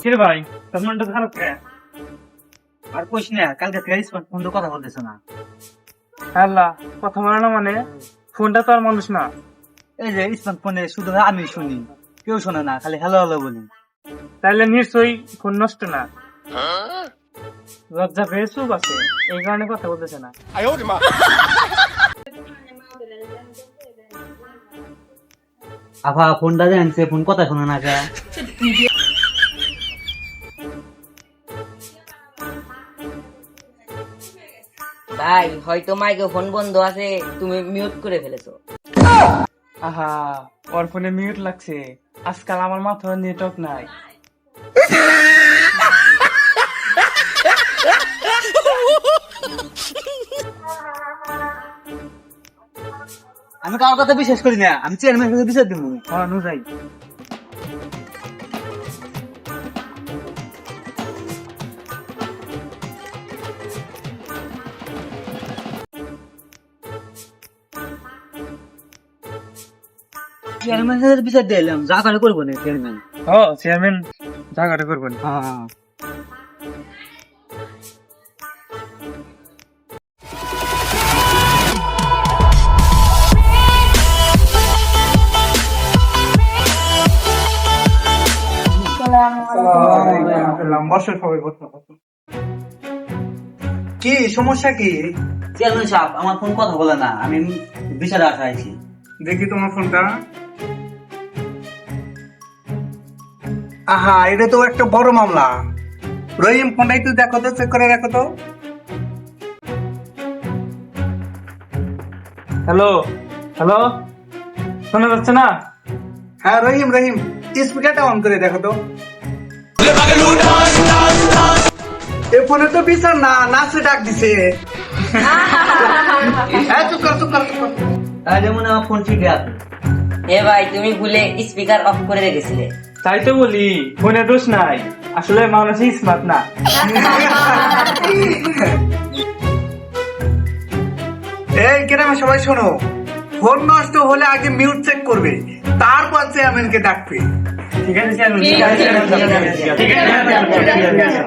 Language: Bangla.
কিরে ভাই তোর মনটা খারাপ কে? আর কইস না, কালকে থেকে ফোন তো কথা বলতেছে না। আল্লাহ, কথা বলে না মানে? ফোনটা তো আর মানুষ না। এই যে স্মার্টফোনে শুধু আমি শুনি, কেউ শোনে না, খালি হ্যালো হ্যালো বলি। তাইলে নিশ্চয়ই ফোন নষ্ট না। লজ্জা পেয়ে চুপ আছে, এই কারণে কথা বলতেছে না। আফা ফোনটা যে আনছে, ফোন কথা শোনে না কে? ভাই হয়তো মাইক্রোফোন বন্ধ আছে, তুমি মিউট করে ফেলেছো। আহা, ওর ফোনে মিউট লাগছে। আজকাল আমার মাথায় নেটওয়ার্ক নাই। আমি কারোর কথা বিশ্বাস করি না, আমি চেয়ারম্যান কাছে বিচার দিব। হ্যাঁ, নু যাই। চেয়ারম্যান কাছে বিচার দিলাম, যা করে করবো না চেয়ারম্যান। ও চেয়ারম্যান জায়গাটা করবেন। হ্যাঁ কি সমস্যা কি? চেয়ারম্যান সাহেব, আমার ফোন কথা বলে না, আমি বিচারে আসা আছি। দেখি তোমার ফোনটা। আহা, এটা তো একটা বড় মামলা। রহিম, ফোনটা একটু দেখো তো, চেক করে রাখো তো। হ্যালো হ্যালো, শোনা যাচ্ছে না? হ্যাঁ রহিম, স্পিকারটা অন করে দেখো তো। এ ফোনে তো বিচার না, নাচে ডাক দিছে। হ্যাঁ, চুপ কর। তাহলে মনে হয় আমার ফোন ঠিক আছে। এ ভাই তুমি ভুলে স্পিকার অফ করে রেখেছিলে। তাই তো বলি, ফোনে দোষ নাই, আসলে মানুষই স্মার্ট না। এই গ্রামে সবাই শোনো, ফোন নষ্ট হলে আগে মিউট চেক করবে, তারপর চেয়ারম্যানকে ডাকবে। ঠিক আছে চেয়ারম্যান, ঠিক আছে, ঠিক আছে, ঠিক আছে।